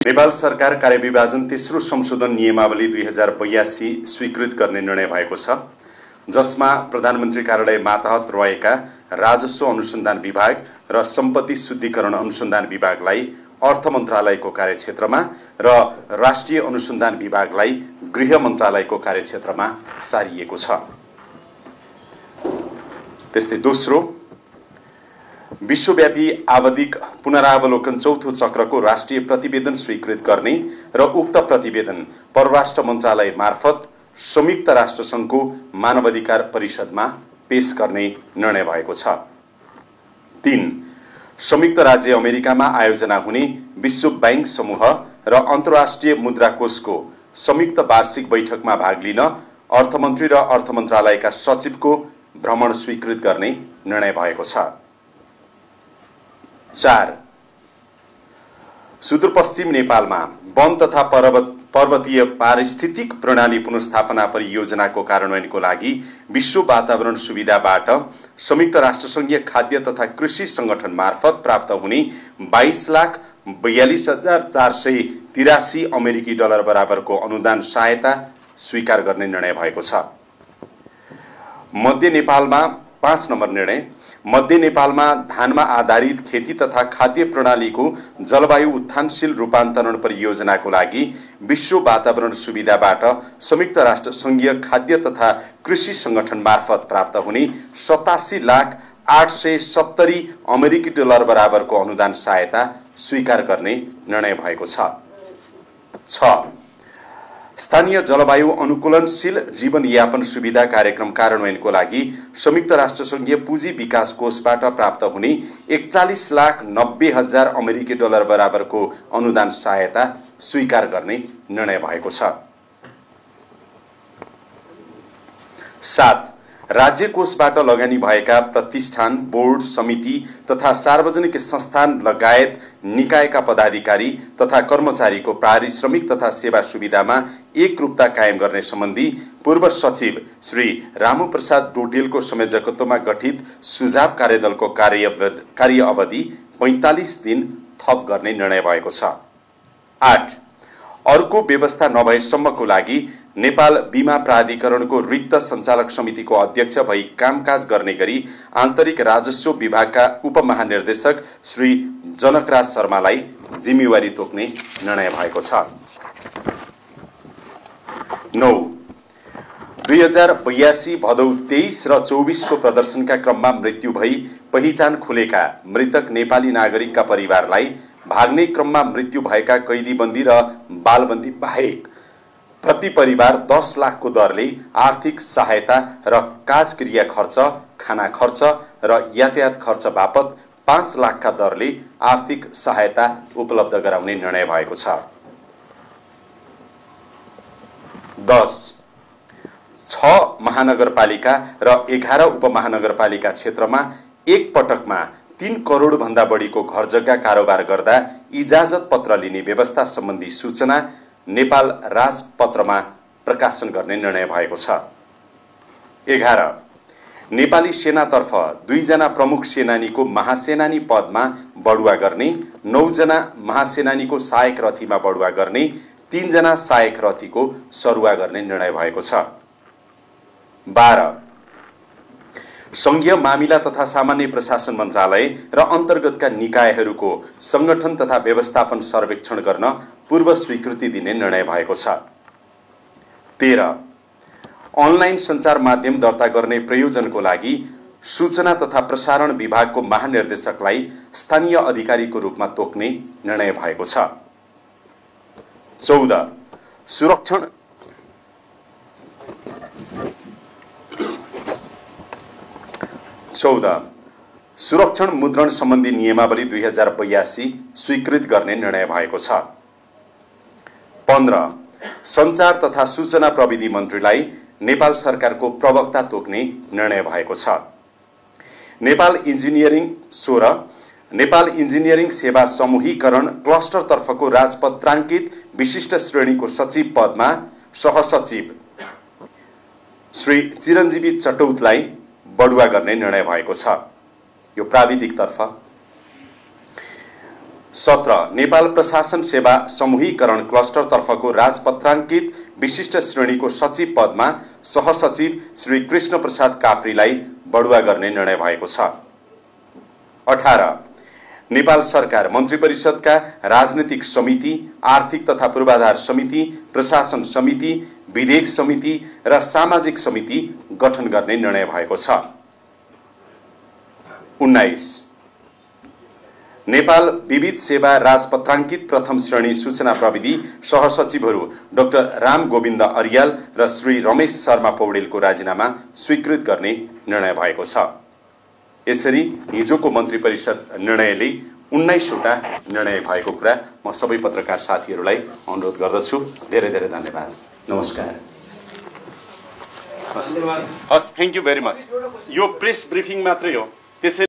नेपाल सरकार कार्यविभाजन तेस्रो संशोधन नियमावली 2082 स्वीकृत गर्ने निर्णय भएको छ, जसमा प्रधानमन्त्री कार्यालय मातहत रहेका राजस्व अनुसन्धान विभाग र सम्पत्ति शुद्धिकरण अनुसन्धान विभागलाई अर्थ मन्त्रालयको कार्यक्षेत्रमा र राष्ट्रिय अनुसन्धान विभागलाई गृह मन्त्रालयको कार्यक्षेत्रमा सारिएको छ। त्यस्तै दोस्रो, विश्वव्यापी आवधिक पुनरावलोकन चौथो चक्रको राष्ट्रिय प्रतिवेदन स्वीकृत गर्ने र उक्त प्रतिवेदन परराष्ट्र मन्त्रालय मार्फत संयुक्त राष्ट्रसङ्घको मानवाधिकार परिषदमा पेश गर्ने निर्णय भएको छ। 3. संयुक्त राज्य अमेरिकामा आयोजना हुने विश्व बैंक समूह र अन्तर्राष्ट्रिय मुद्रा कोषको संयुक्त वार्षिक बैठकमा भाग लिन अर्थमन्त्री र अर्थ मन्त्रालयका सचिवको भ्रमण स्वीकृत गर्ने निर्णय भएको छ। 4. सुदूरपश्चिम नेपालमा वन तथा पर्वतीय पारिस्थितिक प्रणाली पुनर्स्थापना परियोजनाको कार्यान्वयनको लागि विश्व वातावरण सुविधाबाट संयुक्त राष्ट्रसङ्घीय खाद्य तथा कृषि संगठन मार्फत प्राप्त हुने 22,42,483 अमेरिकी डलर बराबरको अनुदान सहायता स्वीकार गर्ने निर्णय भएको छ। मध्य नेपालमा 5 नम्बर निर्णय, मध्य नेपालमा धानमा आधारित खेती तथा खाद्य प्रणालीको जलवायु उत्थानशील रूपान्तरण परियोजनाको लागि विश्व वातावरण सुविधाबाट संयुक्त राष्ट्र संघीय खाद्य तथा कृषि संगठन मार्फत प्राप्त हुने 87,870 अमेरिकी डलर बराबरको अनुदान सहायता स्वीकार गर्ने निर्णय भएको छ। 6. स्थानीय जलवायु अनुकूलनशील जीवनयापन सुविधा कार्यक्रम कार्यान्वयनको लागि संयुक्त राष्ट्रसङ्घीय पुँजी विकास कोषबाट प्राप्त हुने 41,90,000 अमेरिकी डलर बराबरको अनुदान सहायता स्वीकार गर्ने निर्णय भएको छ। 7. राज्य कोषबाट लगानी भएका प्रतिष्ठान, बोर्ड, समिति तथा सार्वजनिक संस्थान लगायत निकायका पदाधिकारी तथा कर्मचारीको पारिश्रमिक तथा सेवा सुविधामा एकरूपता कायम गर्ने सम्बन्धी पूर्व सचिव श्री रामु प्रसाद डोटेलको संयोजकत्वमा गठित सुझाव कार्यदलको कार्य अवधि 45 दिन थप गर्ने निर्णय भएको छ। 8. अर्को व्यवस्था नभएसम्मको लागि नेपाल बीमा प्राधिकरणको रिक्त सञ्चालक समितिको अध्यक्ष भई कामकाज गर्ने गरी आन्तरिक राजस्व विभागका उपमहानिर्देशक श्री जनकराज शर्मालाई जिम्मेवारी तोक्ने निर्णय भएको छ। 9. 2082 भदौ 23 र 24 को प्रदर्शनका क्रममा मृत्यु भई पहिचान खुलेका मृतक नेपाली नागरिकका परिवारलाई भाग्ने क्रममा मृत्यु भएका कैदीबन्दी र बालबन्दी बाहेक प्रति परिवार 10 लाखको दरले आर्थिक सहायता र काजक्रिया खर्च, खाना खर्च र यातायात खर्च बापत 5 लाखका दरले आर्थिक सहायता उपलब्ध गराउने निर्णय भएको छ। 10. 6 महानगरपालिका र 11 उपमहानगरपालिका क्षेत्रमा एक पटकमा 3 करोड भन्दा बढीको घर जग्गा कारोबार गर्दा इजाजत पत्र लिने व्यवस्था सम्बन्धी सूचना नेपाल राजपत्रमा प्रकाशन गर्ने निर्णय भएको छ। 11. नेपाली सेनातर्फ 2 जना प्रमुख सेनानीको महासेनानी पदमा बढुवा गर्ने, 9 जना महासेनानीको सहायक रथीमा बढुवा गर्ने, 3 जना सहायक रथीको सरुवा गर्ने निर्णय भएको छ। 12. संघीय मामिला तथा सामान्य प्रशासन मन्त्रालय र अन्तर्गतका निकायहरूको संगठन तथा व्यवस्थापन सर्वेक्षण गर्न पूर्व स्वीकृति दिने निर्णय भएको छ। 13. अनलाइन सञ्चार माध्यम दर्ता गर्ने प्रयोजनको लागि सूचना तथा प्रसारण विभागको महानिर्देशकलाई स्थानीय अधिकारीको रूपमा तोक्ने निर्णय भएको छ। 14. सुरक्षण मुद्रण सम्बन्धी नियमावली 2082 स्वीकृत गर्ने निर्णय भएको छ। 15. सञ्चार तथा सूचना प्रविधि मन्त्रीलाई नेपाल सरकारको प्रवक्ता तोक्ने निर्णय भएको छ। नेपाल इन्जिनियरिङ सेवा समूहीकरण क्लस्टरतर्फको राजपत्राङ्कित विशिष्ट श्रेणीको सचिव पदमा सहसचिव श्री चिरञ्जीवी चटौतलाई बढुवा गर्ने निर्णय भएको छ। यो प्राविधिक तर्फ। 17 नेपाल प्रशासन सेवा समूहीकरण क्लस्टरतर्फको राजपत्राङ्कित विशिष्ट श्रेणीको सचिव पदमा सहसचिव श्री कृष्ण प्रसाद काप्रीलाई बढुवा गर्ने निर्णय भएको छ। 18 नेपाल सरकार मन्त्री परिषदका राजनीतिक समिति, आर्थिक तथा पूर्वाधार समिति, प्रशासन समिति, विधेयक समिति र सामाजिक समिति गठन गर्ने निर्णय भएको छ। 19 नेपाल विविध सेवा राजपत्राङ्कित प्रथम श्रेणी सूचना प्रविधि सहसचिवहरू डाक्टर राम गोविन्द अर्याल र श्री रमेश शर्मा पौडेलको राजीनामा स्वीकृत गर्ने निर्णय भएको छ। यसरी हिजोको मन्त्री परिषद निर्णयले 19वटा निर्णय भएको कुरा म सबै पत्रकार साथीहरूलाई अनुरोध गर्दछु। धेरै धेरै धन्यवाद। नमस्कार। हस्, थ्याङ्क यू भेरी मच। यो प्रेस ब्रिफिङ मात्रै हो। त्यसै